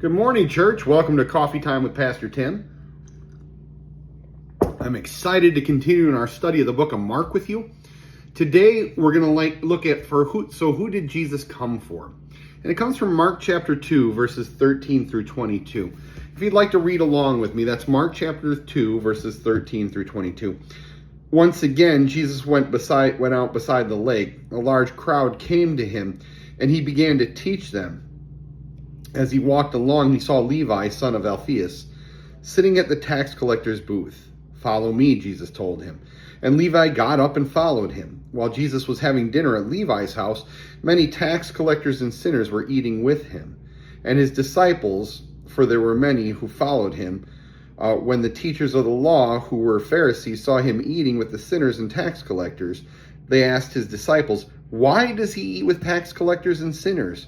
Good morning, church. Welcome to Coffee Time with Pastor Tim. I'm excited to continue in our study of the book of Mark with you. Today, we're going to look at who did Jesus come for? And it comes from Mark chapter 2, verses 13 through 22. If you'd like to read along with me, that's Mark chapter 2, verses 13 through 22. Once again, Jesus went out beside the lake. A large crowd came to him, and he began to teach them. As he walked along, he saw Levi, son of Alphaeus, sitting at the tax collector's booth. "Follow me," Jesus told him. And Levi got up and followed him. While Jesus was having dinner at Levi's house, many tax collectors and sinners were eating with him. And his disciples, for there were many who followed him, when the teachers of the law, who were Pharisees, saw him eating with the sinners and tax collectors, they asked his disciples, "Why does he eat with tax collectors and sinners?"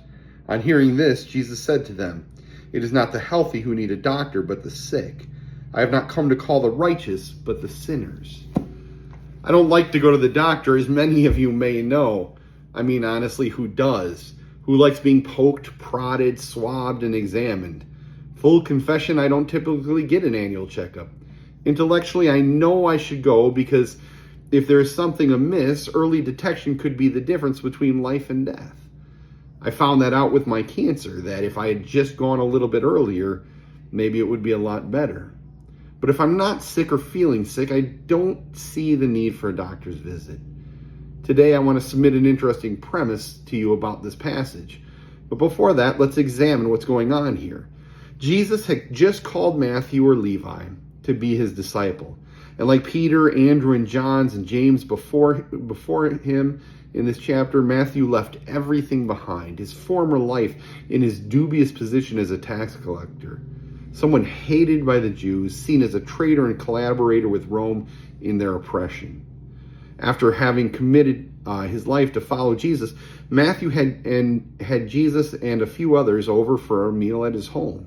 On hearing this, Jesus said to them, "It is not the healthy who need a doctor, but the sick. I have not come to call the righteous, but the sinners." I don't like to go to the doctor, as many of you may know. I mean, honestly, who does? Who likes being poked, prodded, swabbed, and examined? Full confession, I don't typically get an annual checkup. Intellectually, I know I should go because if there is something amiss, early detection could be the difference between life and death. I found that out with my cancer, that if I had just gone a little bit earlier, maybe it would be a lot better. But if I'm not sick or feeling sick, I don't see the need for a doctor's visit. Today, I want to submit an interesting premise to you about this passage. But before that, let's examine what's going on here. Jesus had just called Matthew or Levi to be his disciple. And like Peter, Andrew, and John, and James before him in this chapter, Matthew left everything behind, his former life in his dubious position as a tax collector. Someone hated by the Jews, seen as a traitor and collaborator with Rome in their oppression. After having committed his life to follow Jesus, Matthew had Jesus and a few others over for a meal at his home.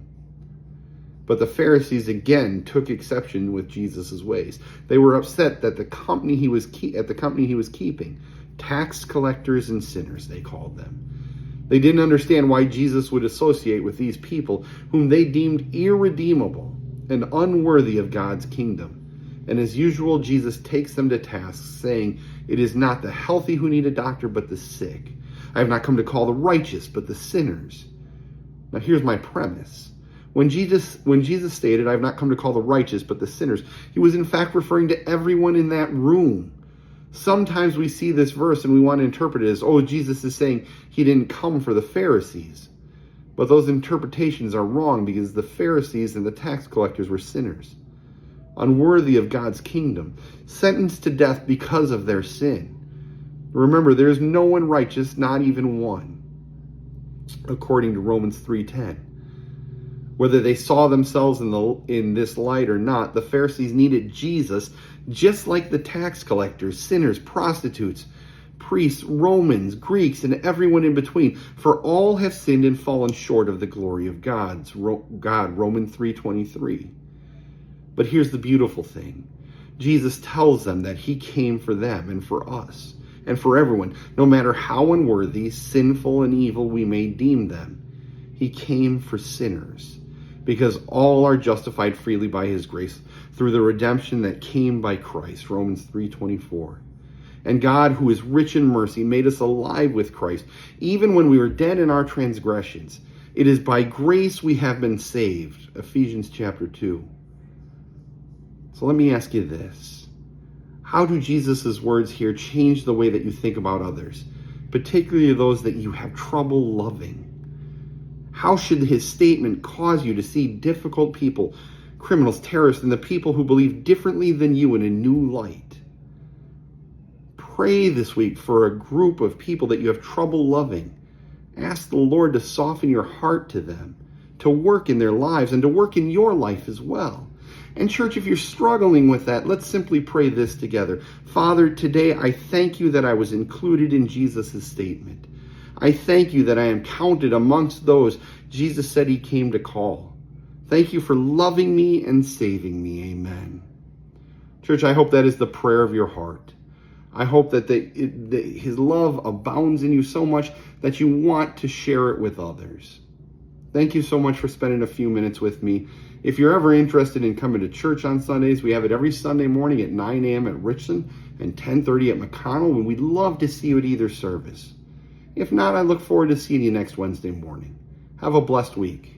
But the Pharisees again took exception with Jesus' ways. They were upset that the company he was keeping, tax collectors and sinners, they called them. They didn't understand why Jesus would associate with these people whom they deemed irredeemable and unworthy of God's kingdom. And as usual, Jesus takes them to task, saying, "It is not the healthy who need a doctor, but the sick. I have not come to call the righteous, but the sinners." Now here's my premise. When Jesus stated, "I have not come to call the righteous, but the sinners," he was in fact referring to everyone in that room. Sometimes we see this verse and we want to interpret it as, Jesus is saying he didn't come for the Pharisees. But those interpretations are wrong, because the Pharisees and the tax collectors were sinners, unworthy of God's kingdom, sentenced to death because of their sin. Remember, there is no one righteous, not even one, according to Romans 3:10. Whether they saw themselves in this light or not, the Pharisees needed Jesus just like the tax collectors, sinners, prostitutes, priests, Romans, Greeks, and everyone in between. For all have sinned and fallen short of the glory of God, Romans 3:23. But here's the beautiful thing. Jesus tells them that he came for them and for us and for everyone, no matter how unworthy, sinful, and evil we may deem them. He came for sinners, because all are justified freely by his grace through the redemption that came by Christ, Romans 3:24. And God, who is rich in mercy, made us alive with Christ, even when we were dead in our transgressions. It is by grace we have been saved, Ephesians chapter 2. So let me ask you this. How do Jesus' words here change the way that you think about others, particularly those that you have trouble loving? How should his statement cause you to see difficult people, criminals, terrorists, and the people who believe differently than you in a new light? Pray this week for a group of people that you have trouble loving. Ask the Lord to soften your heart to them, to work in their lives, and to work in your life as well. And church, if you're struggling with that, let's simply pray this together. Father, today I thank you that I was included in Jesus' statement. I thank you that I am counted amongst those Jesus said he came to call. Thank you for loving me and saving me. Amen. Church, I hope that is the prayer of your heart. I hope that his love abounds in you so much that you want to share it with others. Thank you so much for spending a few minutes with me. If you're ever interested in coming to church on Sundays, we have it every Sunday morning at 9 a.m. at Richland and 10:30 at McConnell, and we'd love to see you at either service. If not, I look forward to seeing you next Wednesday morning. Have a blessed week.